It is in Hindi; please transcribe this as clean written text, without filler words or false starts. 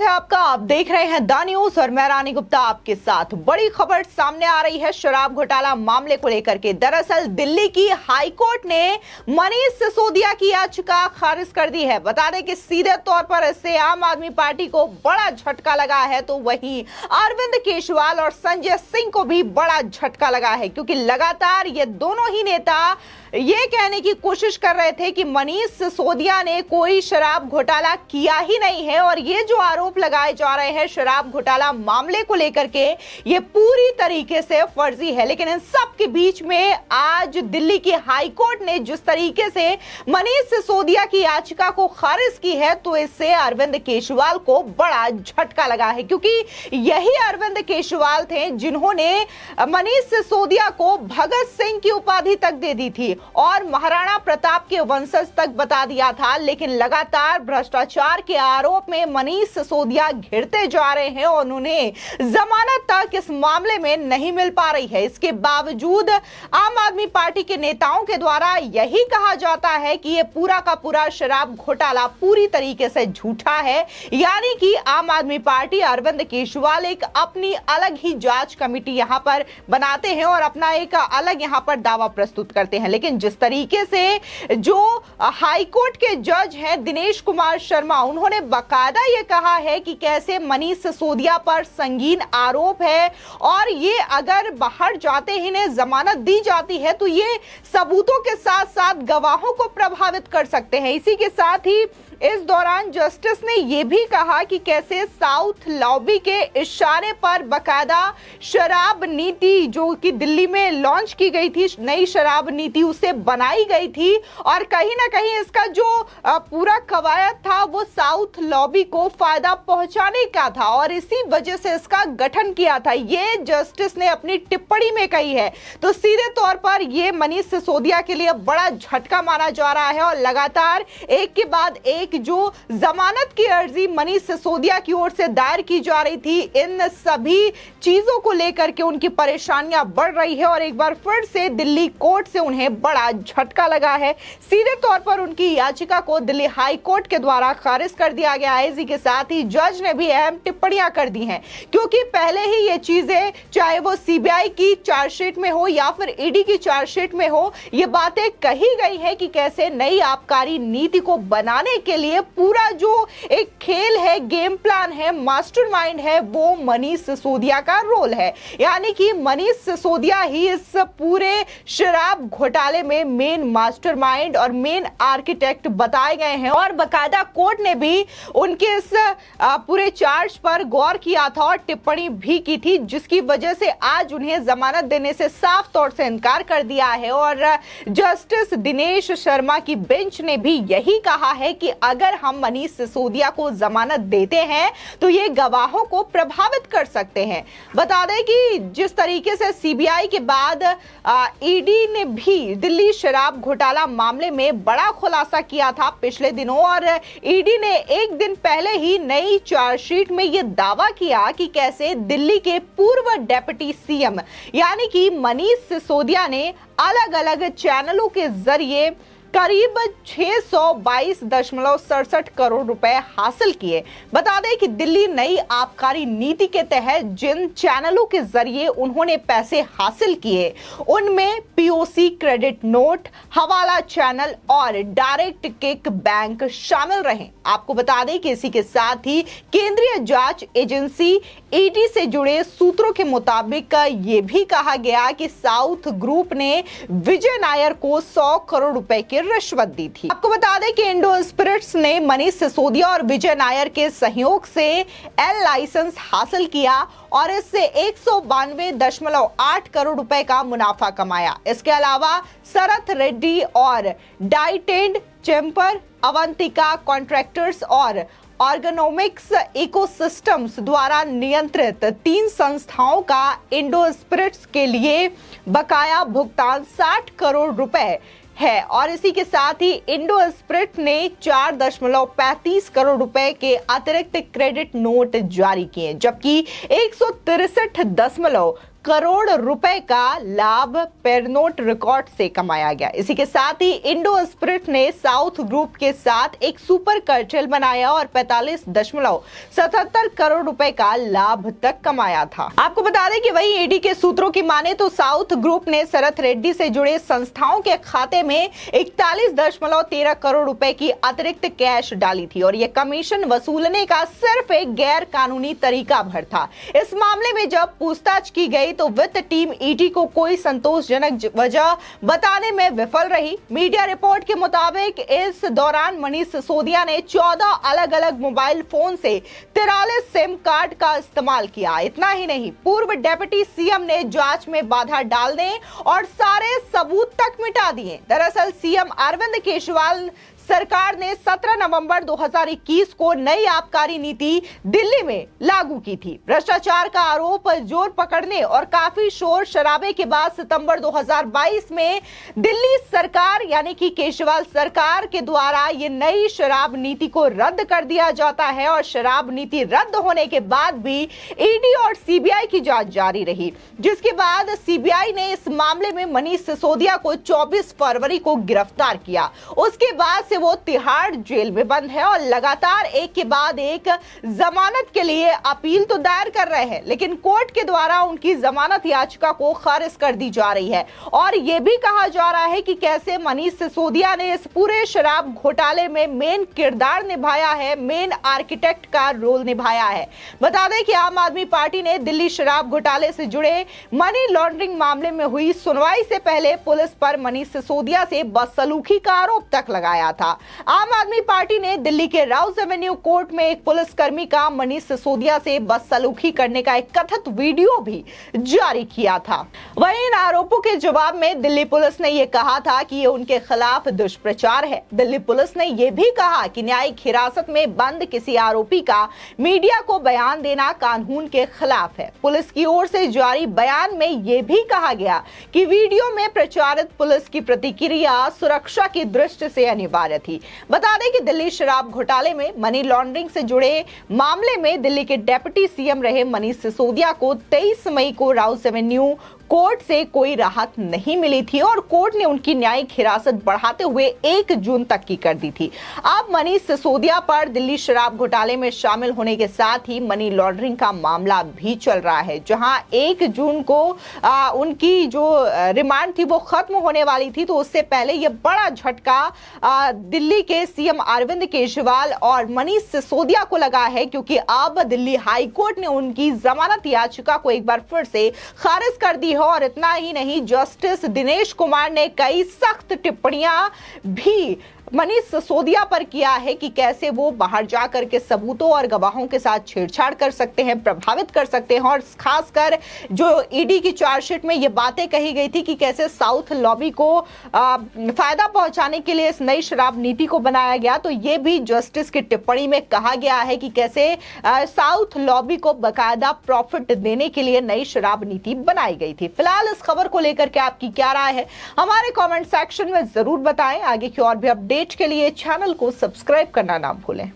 स्वागत है आपका। आप देख रहे हैं द न्यूज और मैं रानी गुप्ता आपके साथ। बड़ी खबर सामने आ रही है शराब घोटाला मामले को लेकर के। दरअसल दिल्ली की हाई कोर्ट ने मनीष सिसोदिया की याचिका खारिज कर दी है। बता दें कि सीधे तौर पर इससे आम आदमी पार्टी को बड़ा झटका लगा है, तो वहीं अरविंद केजरीवाल और संजय सिंह को भी बड़ा झटका लगा है, क्योंकि लगातार ये दोनों ही नेता ये कहने की कोशिश कर रहे थे कि मनीष सिसोदिया ने कोई शराब घोटाला किया ही नहीं है, और ये जो आरोप लगाए जा रहे हैं शराब घोटाला मामले को लेकर के ये पूरी तरीके से फर्जी है। लेकिन इन सब के बीच में आज दिल्ली की हाई कोर्ट ने जिस तरीके से मनीष सिसोदिया की याचिका को खारिज की है, तो इससे अरविंद केजरीवाल को बड़ा झटका लगा है, क्योंकि यही अरविंद केजरीवाल थे जिन्होंने मनीष सिसोदिया को भगत सिंह की उपाधि तक दे दी थी और महाराणा प्रताप के वंशज तक बता दिया था। लेकिन लगातार भ्रष्टाचार के आरोप में मनीष सिसोदिया घिरते जा रहे हैं और उन्हें जमानत तक इस मामले में नहीं मिल पा रही है। इसके बावजूद आम आदमी पार्टी के नेताओं के द्वारा यही कहा जाता है कि यह पूरा का पूरा शराब घोटाला पूरी तरीके से झूठा है, यानी कि आम आदमी पार्टी अरविंद केजरीवाल एक अपनी अलग ही जांच कमेटी यहां पर बनाते हैं और अपना एक अलग यहां पर दावा प्रस्तुत करते हैं। लेकिन जिस तरीके से जो हाई कोर्ट के जज हैं दिनेश कुमार शर्मा, उन्होंने बाकायदा ये कहा है कि कैसे मनीष सिसोदिया पर संगीन आरोप है और ये अगर बाहर जाते ही इन्हें जमानत दी जाती है तो ये सबूतों के साथ साथ गवाहों को प्रभावित कर सकते हैं। इसी के साथ ही इस दौरान जस्टिस ने यह भी कहा कि कैसे साउथ लॉबी के इशारे पर बाकायदा शराब नीति जो कि दिल्ली में लॉन्च की गई थी, नई शराब नीति उसे बनाई गई थी और कहीं ना कहीं इसका जो पूरा कवायद था वो साउथ लॉबी को फायदा पहुंचाने का था और इसी वजह से इसका गठन किया था, ये जस्टिस ने अपनी टिप्पणी में कही है। तो सीधे तौर पर यह मनीष सिसोदिया के लिए बड़ा झटका माना जा रहा है और लगातार एक के बाद एक जो जमानत की अर्जी मनीष सिसोदिया की ओर से दायर की जा रही थी, इन सभी चीजों को लेकर के उनकी परेशानियां बढ़ रही है और एक बार फिर से दिल्ली कोर्ट से उन्हें बड़ा झटका लगा है। सीधे तौर पर उनकी याचिका को दिल्ली हाई कोर्ट के द्वारा खारिज कर दिया गया है। इसी के साथ ही जज ने भी अहम टिप्पणियां कर दी हैं, क्योंकि पहले ही ये चीजें चाहे वो सीबीआई की चार्जशीट में हो या फिर ईडी की चार्जशीट में हो, ये बातें कही गई है कि कैसे नई आबकारी नीति को बनाने के लिए पूरा जो एक खेल है, गेम प्लान है, मास्टरमाइंड है, वो मनीष सिसोदिया का रोल है। यानी कि मनीष सिसोदिया ही इस पूरे शराब घोटाले में मेन मास्टरमाइंड और मेन आर्किटेक्ट बताए गए हैं और बकायदा कोर्ट ने भी उनके इस पूरे चार्ज पर गौर किया था और टिप्पणी भी की थी, जिसकी वजह से आज उन्हें जमानत देने से साफ तौर से इनकार कर दिया है। और जस्टिस दिनेश शर्मा की बेंच ने भी यही कहा है कि अगर हम मनीष सिसोदिया को जमानत देते हैं तो ये गवाहों को प्रभावित कर सकते हैं। बता दें कि जिस तरीके से सीबीआई के बाद ईडी ने भी दिल्ली शराब घोटाला मामले में बड़ा खुलासा किया था पिछले दिनों, और ईडी ने एक दिन पहले ही नई चार्जशीट में यह दावा किया कि कैसे दिल्ली के पूर्व डेप्यूटी सीएम यानी कि मनीष सिसोदिया ने अलग अलग चैनलों के जरिए करीब 622.67 करोड़ रुपए हासिल किए। बता दें कि दिल्ली नई आबकारी नीति के तहत जिन चैनलों के जरिए उन्होंने पैसे हासिल किए उनमें पीओसी क्रेडिट नोट, हवाला चैनल और डायरेक्ट किक बैंक शामिल रहे। आपको बता दें कि इसी के साथ ही केंद्रीय जांच एजेंसी ईडी से जुड़े सूत्रों के मुताबिक ये भी कहा गया कि साउथ ग्रुप ने विजय नायर को 100 करोड़ रुपए की रिश्वत दी थी। आपको बता दें कि इंडो स्पिरिट्स ने मनीष सिसोदिया और विजय नायर के सहयोग से एल लाइसेंस हासिल किया और इससे 192.8 करोड़ रुपए का मुनाफा कमाया। इसके अलावा शरथ रेड्डी और डाइटेंड चेम्पर, अवंतिका कॉन्ट्रैक्टर्स और ऑर्गेनोमिक्स इकोसिस्टम्स द्वारा नियंत्रित 3 संस्थाओं का इंडो स्पिरिट्स के लिए बकाया भुगतान 60 करोड़ रुपए है और इसी के साथ ही इंडो स्पिरिट ने 4.35 करोड़ रुपए के अतिरिक्त क्रेडिट नोट जारी किए, जबकि 163 करोड़ रुपए का लाभ पेरनोट रिकॉर्ड से कमाया गया। इसी के साथ ही इंडो स्पिरिट ने साउथ ग्रुप के साथ एक सुपर कार्टेल बनाया और 45.77 करोड़ रुपए का लाभ तक कमाया था। आपको बता दें कि वही ईडी के सूत्रों की माने तो साउथ ग्रुप ने शरत रेड्डी से जुड़े संस्थाओं के खाते में 41.13 करोड़ रुपए की अतिरिक्त कैश डाली थी और यह कमीशन वसूलने का सिर्फ एक गैर कानूनी तरीका भर था। इस मामले में जब पूछताछ की गई तो वित्त टीम ईडी को कोई संतोषजनक वजह बताने में विफल रही। मीडिया रिपोर्ट के मुताबिक इस दौरान मनीष सिसोदिया ने 14 अलग-अलग मोबाइल फोन से 43 सिम कार्ड का इस्तेमाल किया। इतना ही नहीं, पूर्व डिप्टी सीएम ने जांच में बाधा डालने और सारे सबूत तक मिटा दिए। दरअसल सीएम अरविंद केजरीवाल सरकार ने 17 नवंबर 2021 को नई आबकारी नीति दिल्ली में लागू की थी। भ्रष्टाचार का आरोप जोर पकड़ने और काफी शोर शराबे के बाद सितंबर 2022 में दिल्ली सरकार यानी कि केजरीवाल सरकार के द्वारा ये नई शराब नीति को रद्द कर दिया जाता है और शराब नीति रद्द होने के बाद भी ईडी और सीबीआई की जांच जारी रही, जिसके बाद सीबीआई ने इस मामले में मनीष सिसोदिया को 24 फरवरी को गिरफ्तार किया। उसके बाद से वो तिहाड़ जेल में बंद है और लगातार एक के बाद एक जमानत के लिए अपील तो दायर कर रहे हैं, लेकिन कोर्ट के द्वारा उनकी जमानत याचिका को खारिज कर दी जा रही है। और यह भी कहा जा रहा है कि कैसे मनीष सिसोदिया ने इस पूरे शराब घोटाले में मेन किरदार निभाया है, मेन आर्किटेक्ट का रोल निभाया है। बता दें कि आम आदमी पार्टी ने दिल्ली शराब घोटाले से जुड़े मनी लॉन्ड्रिंग मामले में हुई सुनवाई से पहले पुलिस पर मनीष सिसोदिया से बदसलूकी का आरोप तक लगाया था। आम आदमी पार्टी ने दिल्ली के राउज एवेन्यू कोर्ट में एक पुलिसकर्मी का मनीष सिसोदिया से बदसलूकी करने का एक कथित वीडियो भी जारी किया था। वहीं इन आरोपों के जवाब में दिल्ली पुलिस ने यह कहा था कि ये उनके खिलाफ दुष्प्रचार है। दिल्ली पुलिस ने यह भी कहा कि न्यायिक हिरासत में बंद किसी आरोपी का मीडिया को बयान देना कानून के खिलाफ है। पुलिस की ओर से जारी बयान में यह भी कहा गया कि वीडियो में प्रचारित पुलिस की प्रतिक्रिया सुरक्षा की दृष्टि से अनिवार्य थी। बता दें कि दिल्ली शराब घोटाले में मनी लॉन्ड्रिंग से जुड़े मामले में दिल्ली के डिप्टी सीएम रहे मनीष सिसोदिया को 23 मई को राउज एवेन्यू कोर्ट से कोई राहत नहीं मिली थी और कोर्ट ने उनकी न्यायिक हिरासत बढ़ाते हुए 1 जून तक की कर दी थी। अब मनीष सिसोदिया पर दिल्ली शराब घोटाले में शामिल होने के साथ ही मनी लॉन्ड्रिंग का मामला भी चल रहा है, जहां 1 जून को उनकी जो रिमांड थी वो खत्म होने वाली थी। तो उससे पहले यह बड़ा झटका दिल्ली के सीएम अरविंद केजरीवाल और मनीष सिसोदिया को लगा है, क्योंकि अब दिल्ली हाई कोर्ट ने उनकी जमानत याचिका को एक बार फिर से खारिज कर दी। और इतना ही नहीं, जस्टिस दिनेश कुमार ने कई सख्त टिप्पणियां भी मनीष सिसोदिया पर किया है कि कैसे वो बाहर जाकर के सबूतों और गवाहों के साथ छेड़छाड़ कर सकते हैं, प्रभावित कर सकते हैं। और खासकर जो ईडी की चार्जशीट में ये बातें कही गई थी कि कैसे साउथ लॉबी को फायदा पहुंचाने के लिए इस नई शराब नीति को बनाया गया, तो ये भी जस्टिस की टिप्पणी में कहा गया है कि कैसे साउथ लॉबी को बकायदा प्रॉफिट देने के लिए नई शराब नीति बनाई गई थी। फिलहाल इस खबर को लेकर के आपकी क्या राय है, हमारे कॉमेंट सेक्शन में जरूर बताएं। आगे की और भी अपडेट के लिए चैनल को सब्सक्राइब करना ना भूलें।